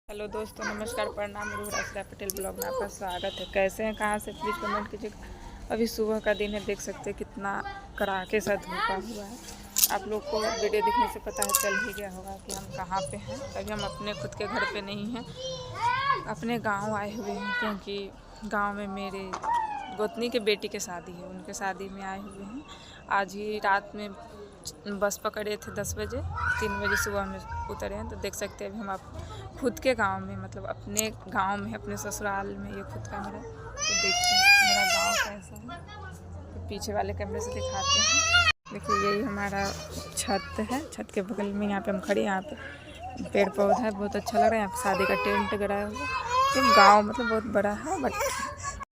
Hello दोस्तों, नमस्कार, प्रणाम। रूहरासरा पटेल ब्लॉग में आपका स्वागत है। कैसे हैं, कहाँ से, प्लीज़ कमेंट कीजिएगा। अभी सुबह का दिन है, देख सकते हैं कितना कड़ाके सा धूपा हुआ है। आप लोग को वीडियो देखने से पता है चल ही गया होगा कि हम कहाँ पे हैं। अभी हम अपने खुद के घर पे नहीं हैं, अपने गांव आए हुए हैं, क्योंकि गांव में मेरे गोतनी के बेटी की शादी है। उनके शादी में आए हुए हैं। आज ही रात में बस पकड़े थे 10 बजे, 3 बजे सुबह में उतरे हैं। तो देख सकते हैं अभी हम आप खुद के गांव में, मतलब अपने गांव में, अपने ससुराल में। ये खुद का मेरा, तो देखिए मेरा गांव कैसा है। तो पीछे वाले कैमरे से दिखाते हैं। देखिए यही हमारा छत है। छत के बगल में यहाँ पे हम खड़े हैं। यहाँ पे पेड़ पौधा है, बहुत अच्छा लग रहा है। यहाँ पे शादी का टेंट गड़ा हुआ है। गाँव मतलब बहुत बड़ा है। बट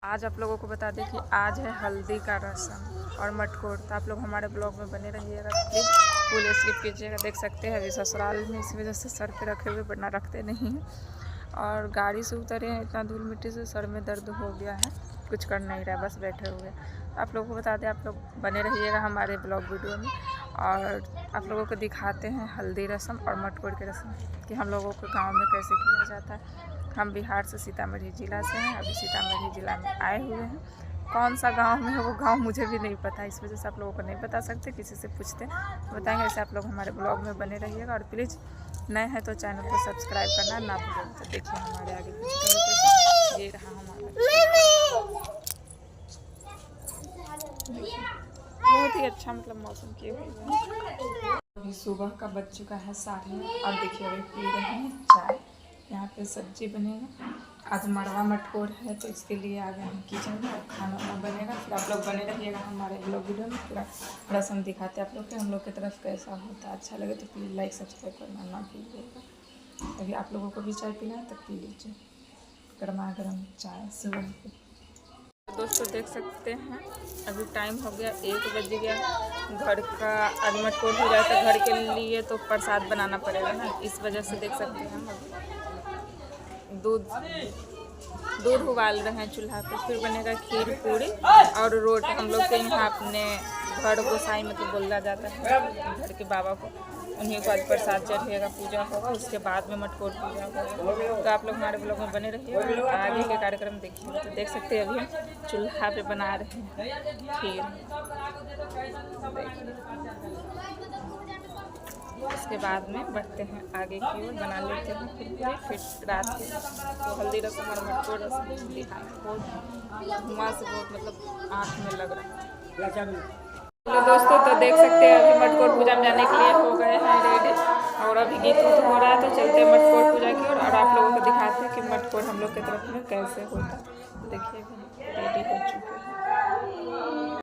आज आप लोगों को बता दें कि आज है हल्दी का रस्म और मटकोर। तो आप लोग हमारे ब्लॉग में बने रहिएगा, प्लीज़ फुल स्किप कीजिएगा। देख सकते हैं अभी ससुराल में, इसी वजह से सर पे रखे हुए, वरना रखते नहीं हैं। और गाड़ी से उतरे हैं, इतना धूल मिट्टी से सर में दर्द हो गया है, कुछ कर नहीं रहा, बस बैठे हुए। आप लोगों को बता दें, आप लोग बने रहिएगा हमारे ब्लॉग वीडियो में। और आप लोगों को दिखाते हैं हल्दी रस्म और मटकोर की रस्म कि हम लोगों को गाँव में कैसे किया जाता है। हम बिहार से सीतामढ़ी ज़िला से हैं। अभी सीतामढ़ी ज़िला में आए हुए हैं। कौन सा गांव में है वो गांव मुझे भी नहीं पता, इस वजह से आप लोगों को नहीं बता सकते। किसी से पूछते तो बताएंगे। ऐसे आप लोग हमारे ब्लॉग में बने रहिएगा। और प्लीज़ नए हैं तो चैनल को सब्सक्राइब करना ना भूलें। तो देखिए हमारे आगे पीछे का लोकेशन ये रहा हमारा। बहुत ही अच्छा, मतलब मौसम किए हुए है। अभी सुबह का बज चुका है 8:30। और देखिए अभी पी रहे हैं चाय। यहाँ पे सब्जी बनेगा। आज मड़वा मटकोर है, तो इसके लिए आ गए हम किचन में। खाना वाना बनेगा, फिर आप लोग बने रहिएगा हमारे ब्लॉग वीडियो में। पूरा रस्म दिखाते हैं आप लोग के, हम लोग की तरफ कैसा होता है। अच्छा लगे तो प्लीज़ लाइक सब्सक्राइब करना ना भूलिएगा। अभी आप लोगों को भी चाय पीना है तो पी लीजिए, गर्मा गर्म चाय सुबह की। दोस्तों देख सकते हैं अभी टाइम हो गया 1 बज गया। घर का आज मटकोर हो जाए तो घर के लिए तो प्रसाद बनाना पड़ेगा ना, इस वजह से देख सकते हैं हम अभी दूध उबाल रहे हैं चूल्हा पे। फिर बनेगा खीर पूरी और रोटी। हम लोग के यहाँ अपने घर गोसाई मतलब बोला जाता है, घर के बाबा को, उन्हीं को आज प्रसाद चढ़ेगा, पूजा होगा, उसके बाद में मटकोर पूजा होगा। तो आप लोग हमारे ब्लॉग में बने रहिए, आगे के कार्यक्रम देखिए। तो देख सकते हैं अभी हम चूल्हा पे बना रहे हैं खीर। उसके बाद में बढ़ते हैं आगे की ओर, बना लेते हैं फिर रात के तो हल्दी रस्म और मटकोर रस्म दिखाएंगे। बहुत धुआं से बहुत मतलब आँख में लग रहा है। हेलो दोस्तों, तो देख सकते हैं अभी मटकोर पूजा में जाने के लिए हो गए हैं रेडी। और अभी गीत उत हो रहा है, तो चलते हैं मटकोर पूजा की ओर। और आप लोगों को दिखाते हैं कि मटकोर हम लोग की तरफ में कैसे होता है। देखिए रेडी हो